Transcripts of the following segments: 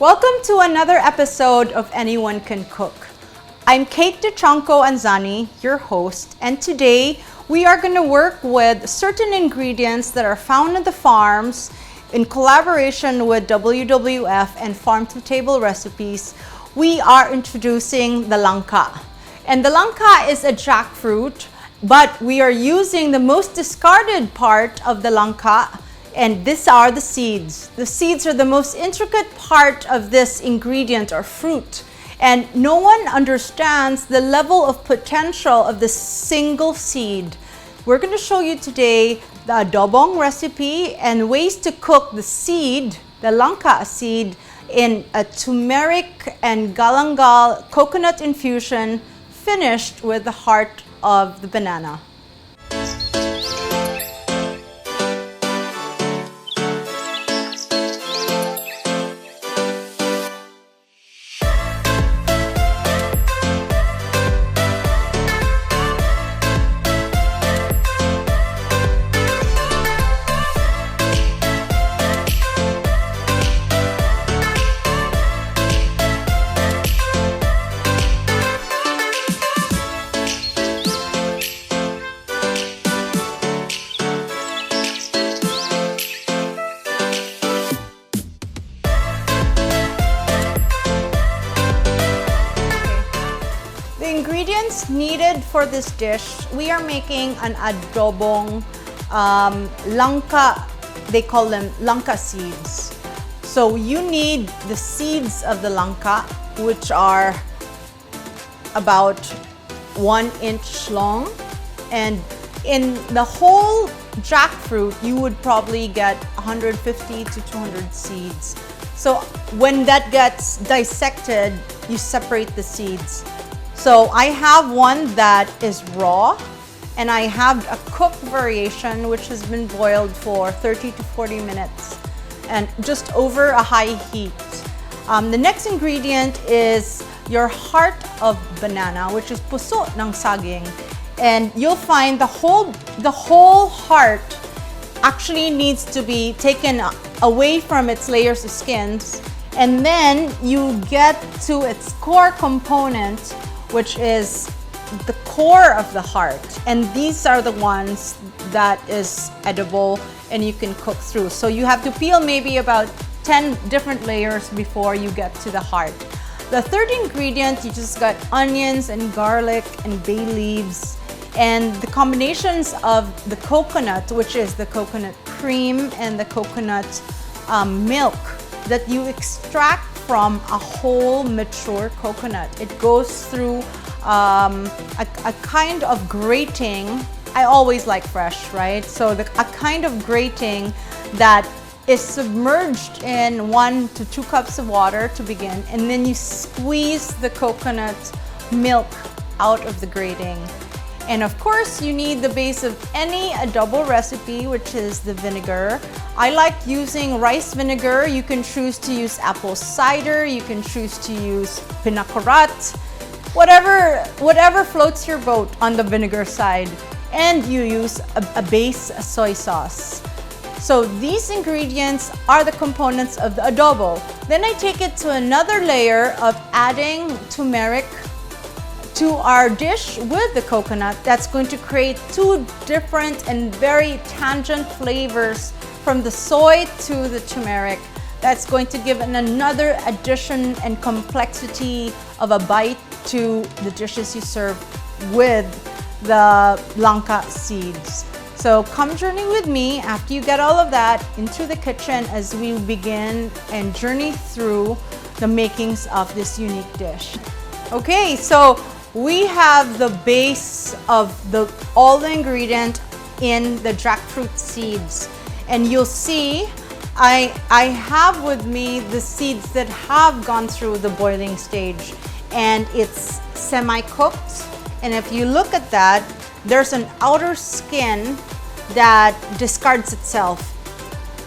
Welcome to another episode of Anyone Can Cook. I'm Kate Dychangco-Anzani, your host, and today we are going to work with certain ingredients that are found in the farms in collaboration with WWF and Farm to Table Recipes. We are introducing the langka. And the langka is a jackfruit, but we are using the most discarded part of the langka, and these are the seeds. The seeds are the most intricate part of this ingredient or fruit. And no one understands the level of potential of this single seed. We're going to show you today the adobong recipe and ways to cook the seed, the langka seed, in a turmeric and galangal coconut infusion finished with the heart of the banana. The ingredients needed for this dish, we are making an adobong langka, they call them Nangka seeds. So you need the seeds of the langka, which are about 1 inch long. And in the whole jackfruit, you would probably get 150 to 200 seeds. So when that gets dissected, you separate the seeds. So I have one that is raw, and I have a cooked variation which has been boiled for 30 to 40 minutes and just over a high heat. The next ingredient is your heart of banana, which is puso ng saging. And you'll find the whole heart actually needs to be taken away from its layers of skins, and then you get to its core component, which is the core of the heart. And these are the ones that is edible and you can cook through. So you have to peel maybe about 10 different layers before you get to the heart. The third ingredient, you just got onions and garlic and bay leaves, and the combinations of the coconut, which is the coconut cream and the coconut milk that you extract from a whole mature coconut. It goes through a kind of grating. I always like fresh, right? So a kind of grating that is submerged in 1 to 2 cups of water to begin, and then you squeeze the coconut milk out of the grating. And of course, you need the base of any adobo recipe, which is the vinegar. I like using rice vinegar. You can choose to use apple cider. You can choose to use pinakurat. Whatever floats your boat on the vinegar side. And you use a base soy sauce. So these ingredients are the components of the adobo. Then I take it to another layer of adding turmeric to our dish with the coconut. That's going to create 2 different and very tangent flavors from the soy to the turmeric. That's going to give another addition and complexity of a bite to the dishes you serve with the langka seeds. So come journey with me after you get all of that into the kitchen as we begin and journey through the makings of this unique dish. Okay, so we have the base of all the ingredient in the jackfruit seeds, and you'll see I have with me the seeds that have gone through the boiling stage, and it's semi-cooked. And if you look at that, there's an outer skin that discards itself,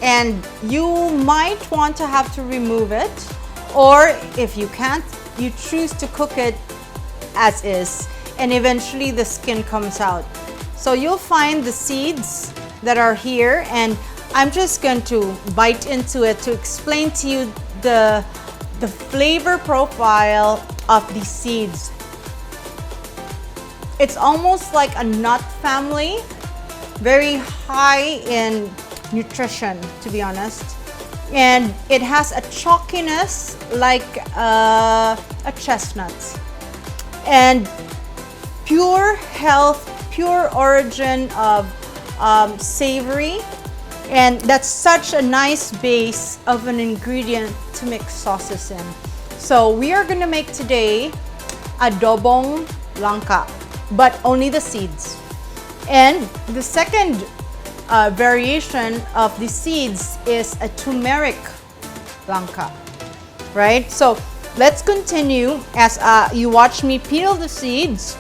and you might want to have to remove it, or if you can't, you choose to cook it as is, and eventually the skin comes out. So you'll find the seeds that are here, and I'm just going to bite into it to explain to you the the flavor profile of these seeds. It's almost like a nut family, very high in nutrition, to be honest. And it has a chalkiness like a chestnut. And pure health, pure origin of savory. And that's such a nice base of an ingredient to mix sauces in. So we are gonna make today adobong langka, but only the seeds. And the second variation of the seeds is a turmeric langka, right? So let's continue as you watch me peel the seeds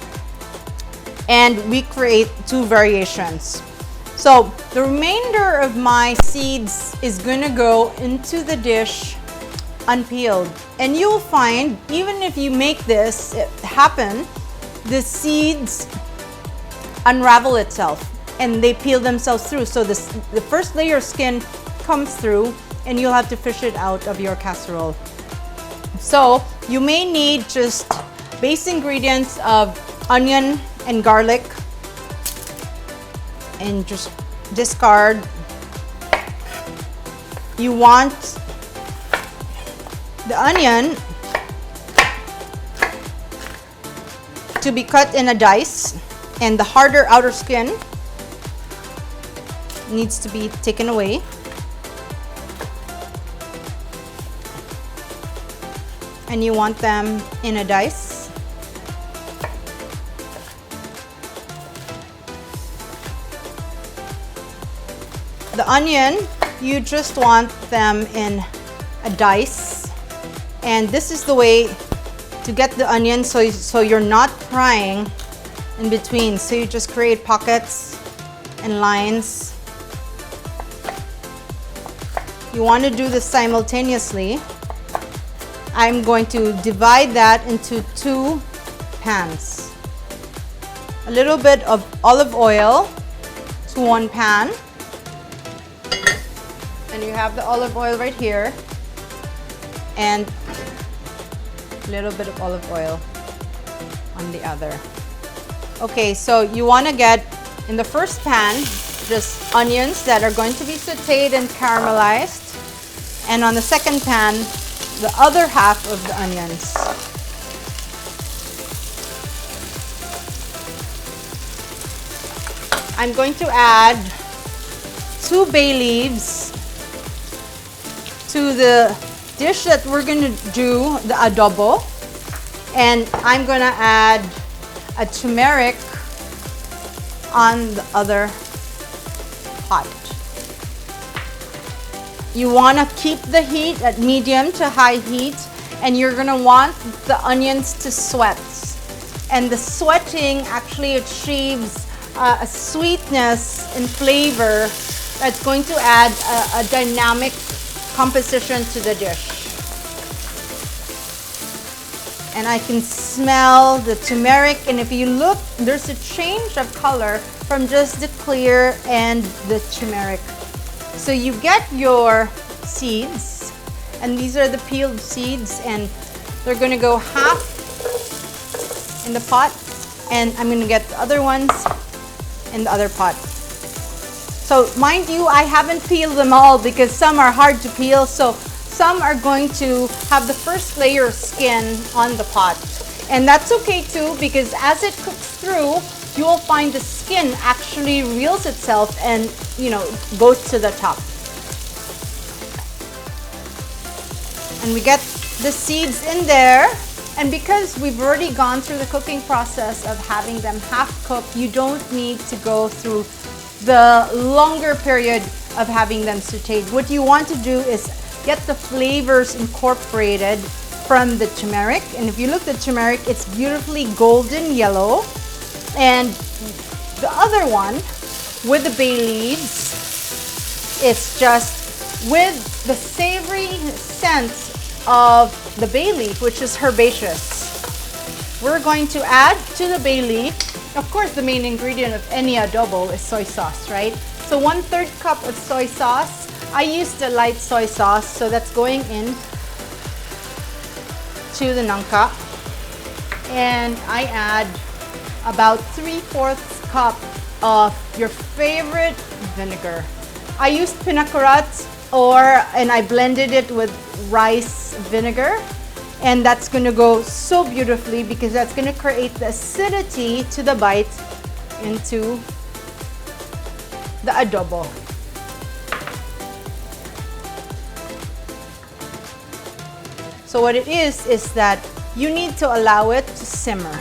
and we create two variations. So the remainder of my seeds is gonna go into the dish unpeeled. And you'll find, even if you make this happen, the seeds unravel itself and they peel themselves through. So the first layer of skin comes through and you'll have to fish it out of your casserole. So you may need just base ingredients of onion and garlic, and just discard. You want the onion to be cut in a dice, and the harder outer skin needs to be taken away. And you want them in a dice. The onion, you just want them in a dice. And this is the way to get the onion so you're not frying in between. So you just create pockets and lines. You want to do this simultaneously. I'm going to divide that into two pans. A little bit of olive oil to one pan. And you have the olive oil right here. And a little bit of olive oil on the other. Okay, so you want to get in the first pan just onions that are going to be sauteed and caramelized. And on the second pan, the other half of the onions. I'm going to add 2 bay leaves to the dish that we're going to do the adobo, and I'm going to add a turmeric on the other pot. You want to keep the heat at medium to high heat, and you're going to want the onions to sweat. And the sweating actually achieves a sweetness and flavor that's going to add a dynamic composition to the dish. And I can smell the turmeric, and if you look, there's a change of color from just the clear and the turmeric. So you get your seeds, and these are the peeled seeds, and they're going to go half in the pot, and I'm going to get the other ones in the other pot. So mind you, I haven't peeled them all because some are hard to peel, so some are going to have the first layer of skin on the pot. And that's okay too, because as it cooks through, you will find the skin actually reels itself and, goes to the top. And we get the seeds in there. And because we've already gone through the cooking process of having them half cooked, you don't need to go through the longer period of having them sauteed. What you want to do is get the flavors incorporated from the turmeric. And if you look at the turmeric, it's beautifully golden yellow. And the other one with the bay leaves, it's just with the savory scent of the bay leaf, which is herbaceous. We're going to add to the bay leaf, of course, the main ingredient of any adobo is soy sauce, right? So 1/3 cup of soy sauce. I used a light soy sauce, so that's going in. to the nangka, and I add about 3/4 cup of your favorite vinegar. I used pinakurat and I blended it with rice vinegar, and that's gonna go so beautifully because that's gonna create the acidity to the bite into the adobo. So what it is that you need to allow it to simmer.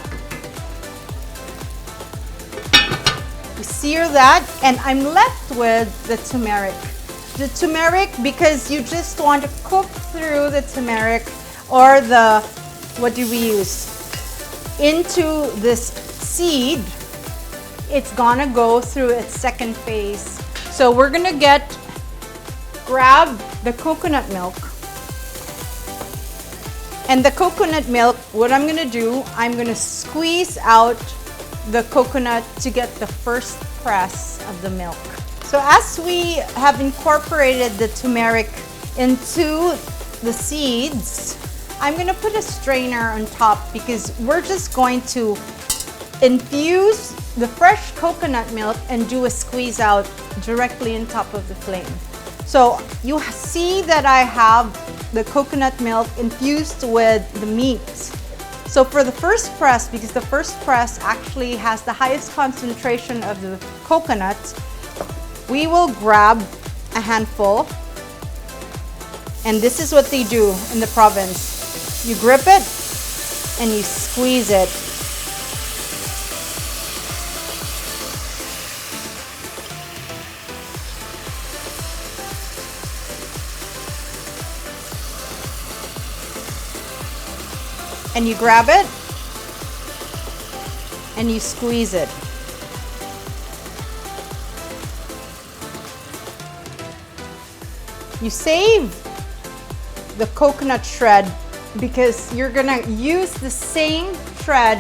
You sear that, and I'm left with the turmeric. The turmeric, because you just want to cook through the turmeric or the, what do we use? Into this seed, it's gonna go through its second phase. So we're gonna grab the coconut milk. And the coconut milk, what I'm gonna do, I'm gonna squeeze out the coconut to get the first press of the milk. So as we have incorporated the turmeric into the seeds, I'm gonna put a strainer on top because we're just going to infuse the fresh coconut milk and do a squeeze out directly on top of the flame. So you see that I have the coconut milk infused with the meat. So for the first press, because the first press actually has the highest concentration of the coconut, we will grab a handful, and this is what they do in the province. You grip it and you squeeze it. And you grab it and you squeeze it. You save the coconut shred because you're gonna use the same shred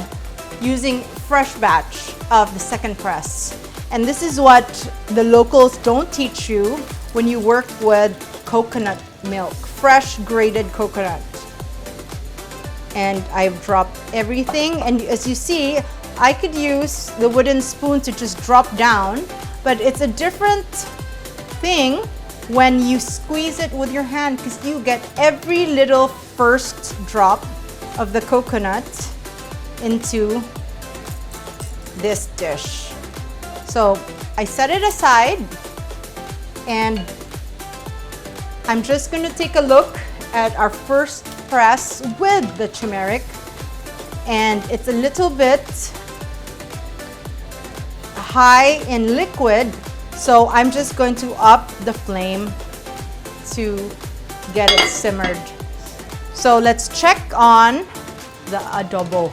using fresh batch of the second press. And this is what the locals don't teach you when you work with coconut milk, fresh grated coconut. And I've dropped everything, and as you see, I could use the wooden spoon to just drop down, but it's a different thing when you squeeze it with your hand because you get every little first drop of the coconut into this dish. So I set it aside, and I'm just going to take a look at our first press with the turmeric, and it's a little bit high in liquid, so I'm just going to up the flame to get it simmered. So let's check on the adobo.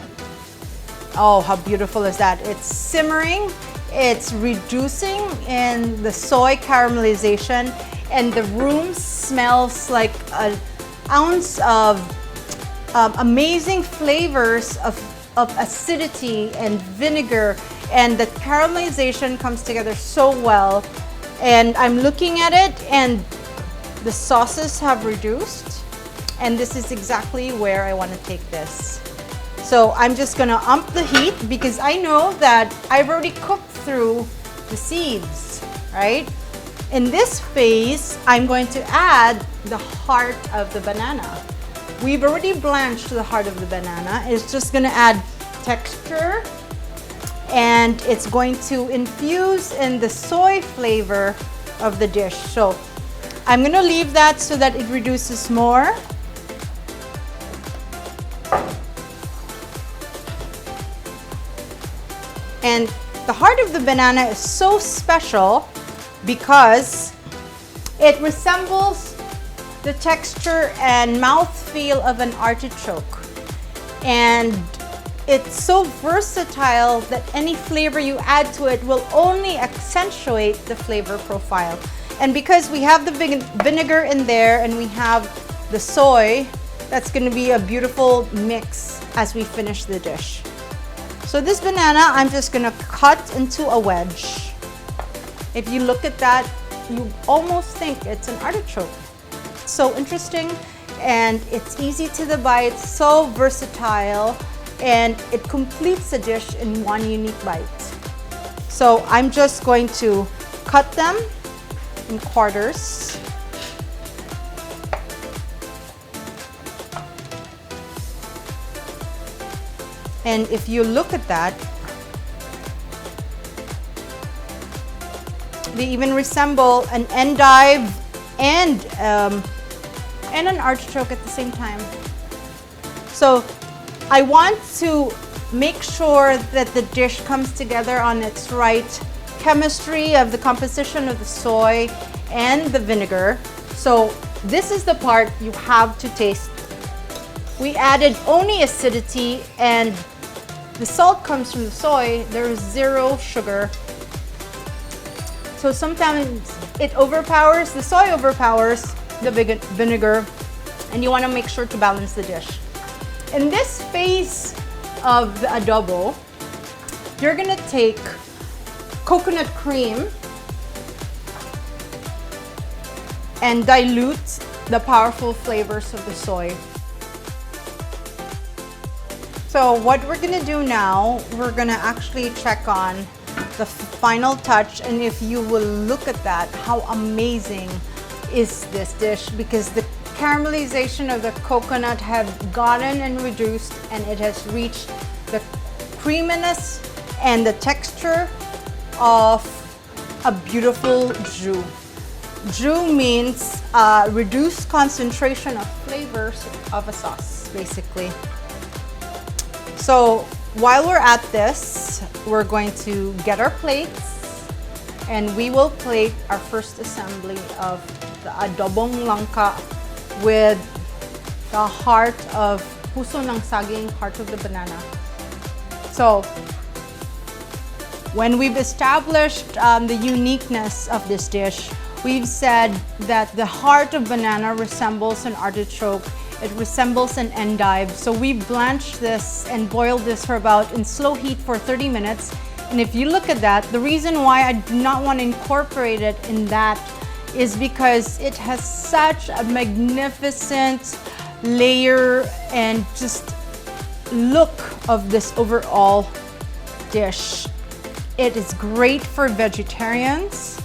Oh, how beautiful is that? It's simmering, it's reducing in the soy caramelization, and the room smells like an ounce of amazing flavors of acidity and vinegar, and the caramelization comes together so well. And I'm looking at it, and the sauces have reduced, and this is exactly where I want to take this. So I'm just gonna ump the heat because I know that I've already cooked through the seeds, right? In this phase, I'm going to add the heart of the banana. We've already blanched the heart of the banana. It's just gonna add texture, and it's going to infuse in the soy flavor of the dish. So I'm gonna leave that so that it reduces more. And the heart of the banana is so special because it resembles the texture and mouthfeel of an artichoke. And it's so versatile that any flavor you add to it will only accentuate the flavor profile. And because we have the vinegar in there and we have the soy, that's going to be a beautiful mix as we finish the dish. So this banana, I'm just going to cut into a wedge. If you look at that, you almost think it's an artichoke. So interesting. and it's easy to the bite, so versatile, and it completes the dish in one unique bite. So I'm just going to cut them in quarters. And if you look at that, they even resemble an endive and an artichoke at the same time. So I want to make sure that the dish comes together on its right chemistry of the composition of the soy and the vinegar. So this is the part you have to taste. We added only acidity, and the salt comes from the soy. There is zero sugar. So sometimes it overpowers, the soy overpowers the vinegar, and you want to make sure to balance the dish. In this phase of the adobo, you're gonna take coconut cream and dilute the powerful flavors of the soy. So what we're gonna do now, we're gonna actually check on the final touch, and if you will look at that, how amazing is this dish, because the caramelization of the coconut have gotten and reduced, and it has reached the creaminess and the texture of a beautiful jus. Jus means reduced concentration of flavors of a sauce, basically. So while we're at this, we're going to get our plates, and we will plate our first assembly of the adobong langka with the heart of puso ng saging, heart of the banana. So when we've established the uniqueness of this dish, we've said that the heart of banana resembles an artichoke. It resembles an endive. So we blanched this and boiled this for about in slow heat for 30 minutes. And if you look at that, the reason why I do not want to incorporate it in that is because it has such a magnificent layer and just look of this overall dish. It is great for vegetarians,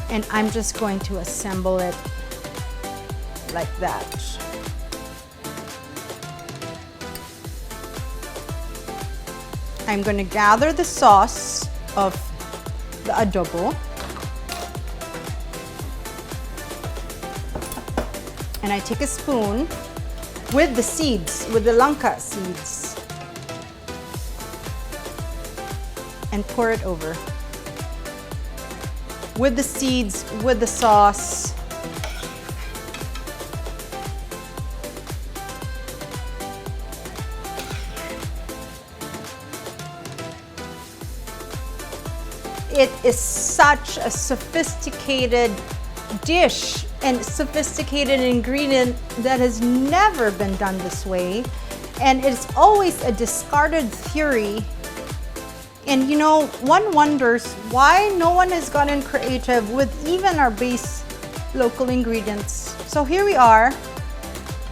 and I'm just going to assemble it like that. I'm going to gather the sauce of the adobo, and I take a spoon with the seeds, with the langka seeds, and pour it over. With the seeds, with the sauce. It is such a sophisticated dish and sophisticated ingredient that has never been done this way. And it's always a discarded theory. And you know, one wonders why no one has gotten creative with even our base local ingredients. So here we are,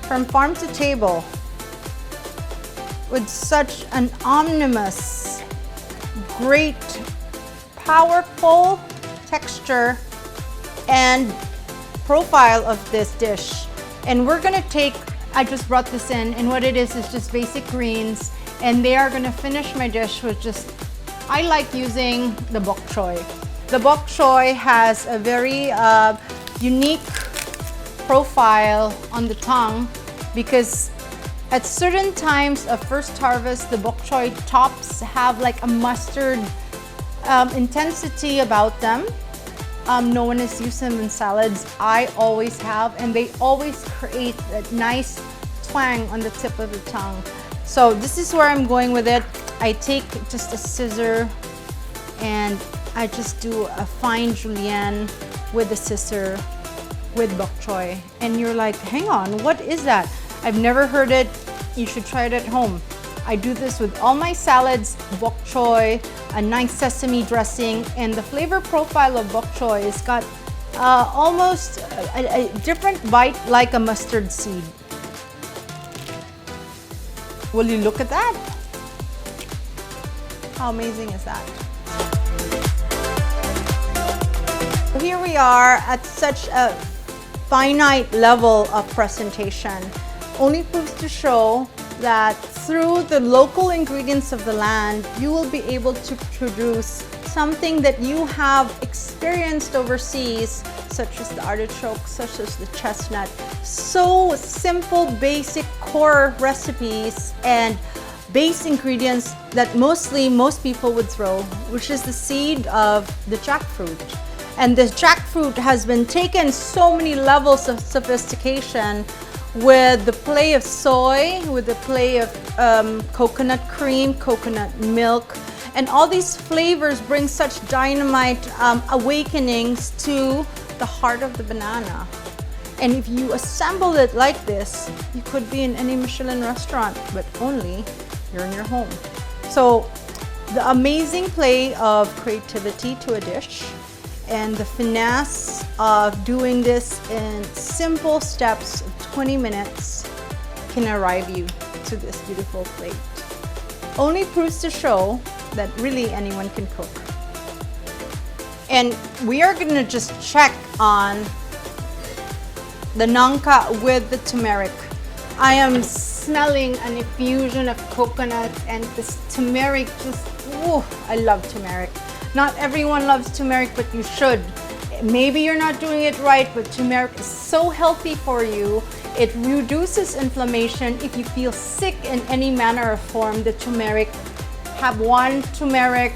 from farm to table, with such an omnibus, great, powerful texture and profile of this dish. And we're gonna take, I just brought this in, and what it is just basic greens, and they are gonna finish my dish with just, I like using the bok choy. The bok choy has a very unique profile on the tongue, because at certain times of first harvest, the bok choy tops have like a mustard intensity about them. No one has used them in salads. I always have, and they always create that nice twang on the tip of the tongue. So this is where I'm going with it. I take just a scissor and I just do a fine julienne with the scissor with bok choy. And you're like, hang on, what is that? I've never heard it. You should try it at home. I do this with all my salads, bok choy, a nice sesame dressing, and the flavor profile of bok choy has got almost a different bite like a mustard seed. Will you look at that? How amazing is that? Here we are at such a finite level of presentation. Only proves to show that through the local ingredients of the land, you will be able to produce something that you have experienced overseas, such as the artichoke, such as the chestnut. So simple, basic core recipes and base ingredients that most people would throw, which is the seed of the jackfruit. And the jackfruit has been taken so many levels of sophistication with the play of soy, with the play of coconut cream, coconut milk, and all these flavors bring such dynamite awakenings to the heart of the banana. And if you assemble it like this, you could be in any Michelin restaurant, but only you're in your home. So the amazing play of creativity to a dish and the finesse of doing this in simple steps of 20 minutes can arrive you to this beautiful plate. Only proves to show that really anyone can cook. And we are gonna just check on the nangka with the turmeric. I am smelling an infusion of coconut and this turmeric just, ooh, I love turmeric. Not everyone loves turmeric, but you should. Maybe you're not doing it right, but turmeric is so healthy for you. It reduces inflammation. If you feel sick in any manner or form, the turmeric, have 1 turmeric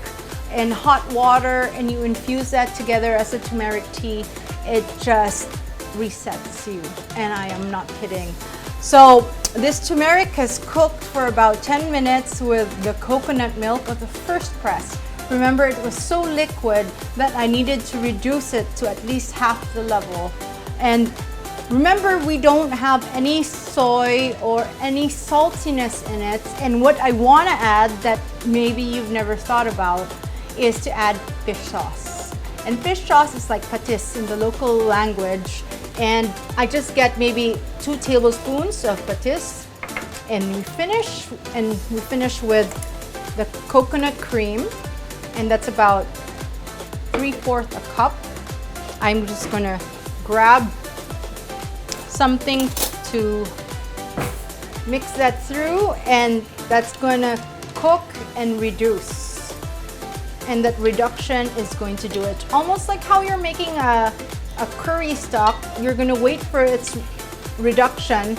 in hot water and you infuse that together as a turmeric tea. It just resets you, and I am not kidding. So this turmeric has cooked for about 10 minutes with the coconut milk of the first press. Remember, it was so liquid that I needed to reduce it to at least half the level. And remember, we don't have any soy or any saltiness in it. And what I want to add that maybe you've never thought about is to add fish sauce. And fish sauce is like patis in the local language. And I just get maybe 2 tablespoons of patis, and we finish with the coconut cream. And that's about 3/4 a cup. I'm just gonna grab something to mix that through, and that's gonna cook and reduce. And that reduction is going to do it. Almost like how you're making a curry stock, you're gonna wait for its reduction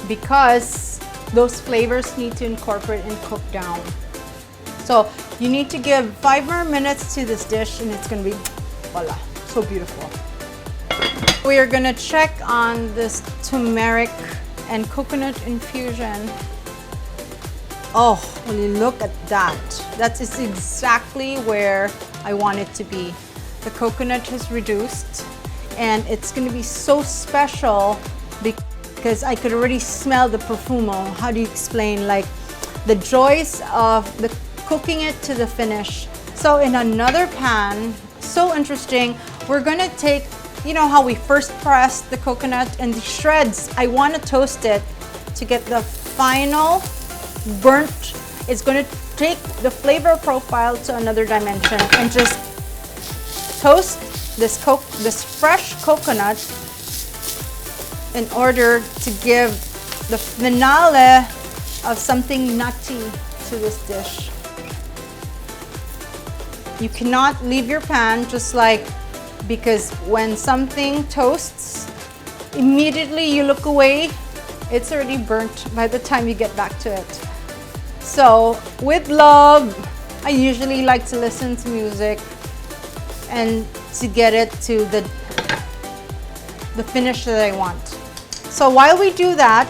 because those flavors need to incorporate and cook down. So you need to give 5 more minutes to this dish and it's gonna be, voila, so beautiful. We are gonna check on this turmeric and coconut infusion. Oh, when you look at that, that is exactly where I want it to be. The coconut has reduced and it's gonna be so special because I could already smell the profumo. How do you explain, like the joys of the cooking it to the finish. So in another pan, so interesting, we're gonna take, you know how we first pressed the coconut and the shreds, I wanna toast it to get the final burnt. It's gonna take the flavor profile to another dimension and just toast this fresh coconut in order to give the finale of something nutty to this dish. You cannot leave your pan just like, because when something toasts, immediately you look away, it's already burnt by the time you get back to it. So with love, I usually like to listen to music and to get it to the finish that I want. So while we do that,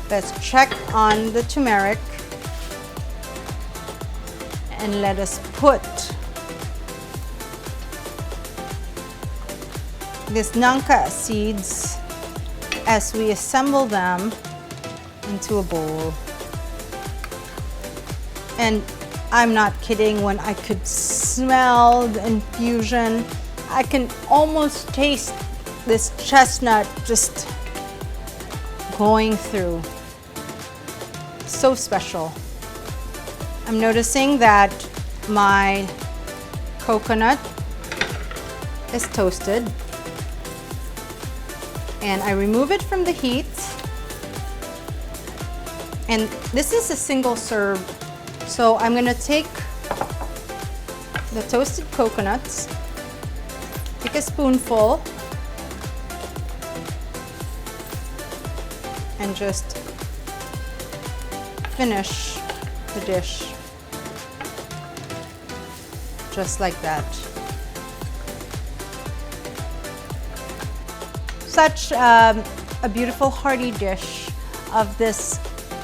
let's check on the turmeric. And let us put these nangka seeds as we assemble them into a bowl. And I'm not kidding, when I could smell the infusion, I can almost taste this chestnut just going through. So special. I'm noticing that my coconut is toasted, and I remove it from the heat. And this is a single serve, so I'm gonna take the toasted coconuts, take a spoonful, and just finish the dish just like that. Such a beautiful hearty dish of this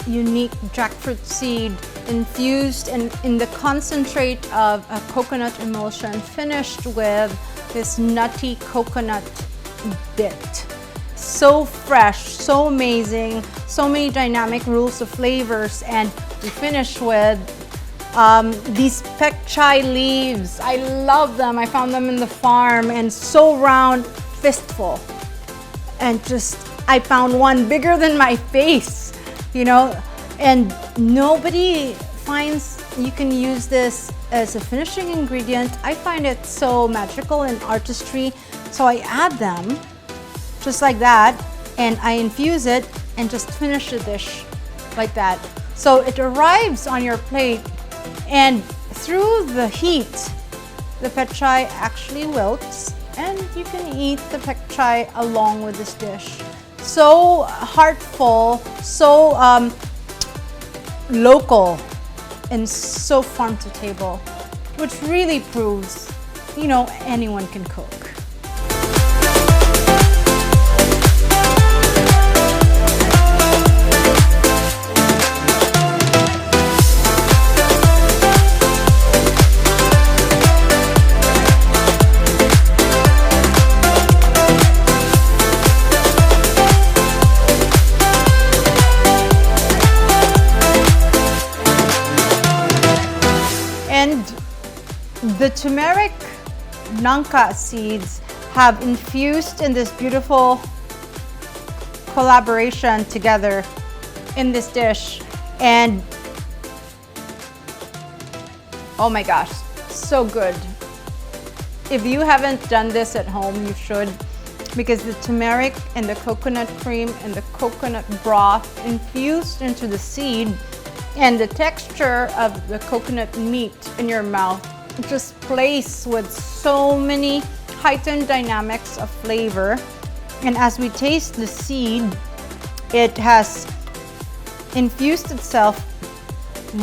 unique jackfruit seed infused in the concentrate of a coconut emulsion, finished with this nutty coconut bit. So fresh, so amazing, so many dynamic rules of flavors, and we finish with these pek chai leaves. I love them. I found them in the farm, and so round, fistful. And just, I found one bigger than my face, you know, and nobody finds you can use this as a finishing ingredient. I find it so magical and artistry, so I add them just like that, and I infuse it and just finish the dish like that. So it arrives on your plate, and through the heat, the pet chai actually wilts, and you can eat the pek chai along with this dish. So heartful, so local, and so farm to table, which really proves, you know, anyone can cook. The turmeric Nangka seeds have infused in this beautiful collaboration together in this dish, and oh my gosh, so good. If you haven't done this at home, you should, because the turmeric and the coconut cream and the coconut broth infused into the seed, and the texture of the coconut meat in your mouth just plays with so many heightened dynamics of flavor. And as we taste the seed, it has infused itself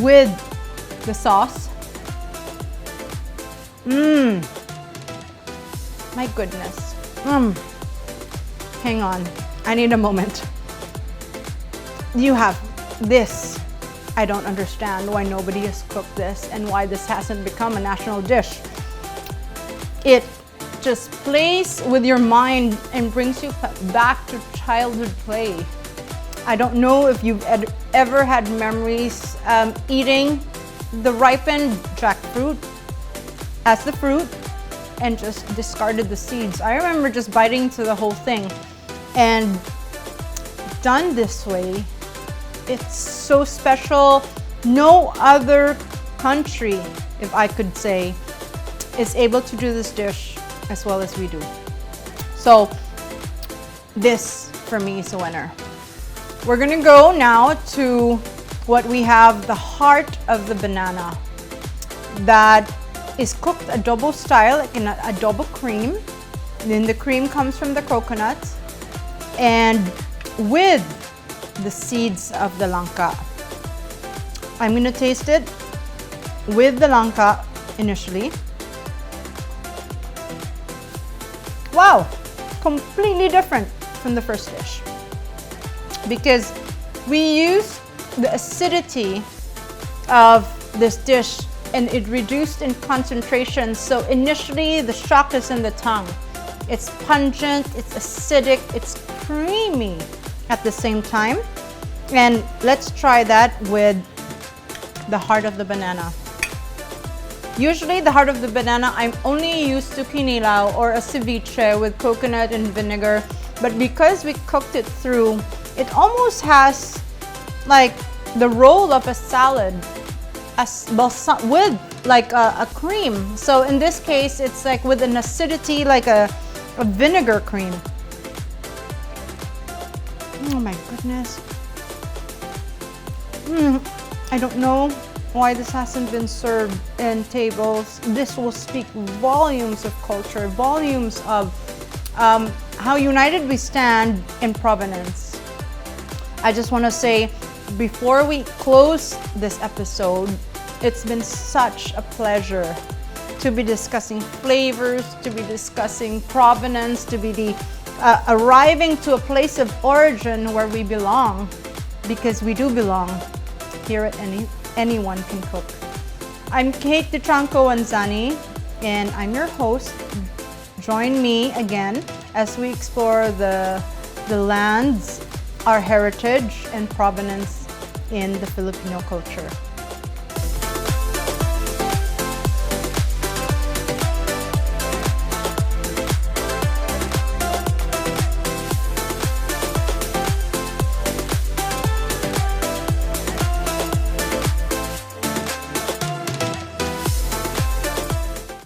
with the sauce. My goodness. Hang on, I need a moment. You have this. I don't understand why nobody has cooked this and why this hasn't become a national dish. It just plays with your mind and brings you back to childhood play. I don't know if you've ever had memories eating the ripened jackfruit as the fruit and just discarded the seeds. I remember just biting into the whole thing, and done this way, it's so special. No other country, if I could say, is able to do this dish as well as we do. So this, for me, is a winner. We're gonna go now to what we have, the heart of the banana, that is cooked adobo style, like in an adobo cream. Then the cream comes from the coconut, and with the seeds of the langka. I'm gonna taste it with the langka initially. Wow, completely different from the first dish, because we use the acidity of this dish and it reduced in concentration. So initially the shock is in the tongue. It's pungent, it's acidic, it's creamy at the same time. And let's try that with the heart of the banana. Usually the heart of the banana, I'm only used to kinilaw or a ceviche with coconut and vinegar. But because we cooked it through, it almost has like the roll of a salad with like a cream. So in this case, it's like with an acidity, like a vinegar cream. Oh my goodness. I don't know why this hasn't been served in tables. This will speak volumes of culture, volumes of how united we stand in provenance. I just want to say, before we close this episode, it's been such a pleasure to be discussing flavors, to be discussing provenance, to be arriving to a place of origin where we belong, because we do belong here at Anyone Can Cook. I'm Kate Dychangco-Anzani, and I'm your host. Join me again as we explore the lands, our heritage, and provenance in the Filipino culture.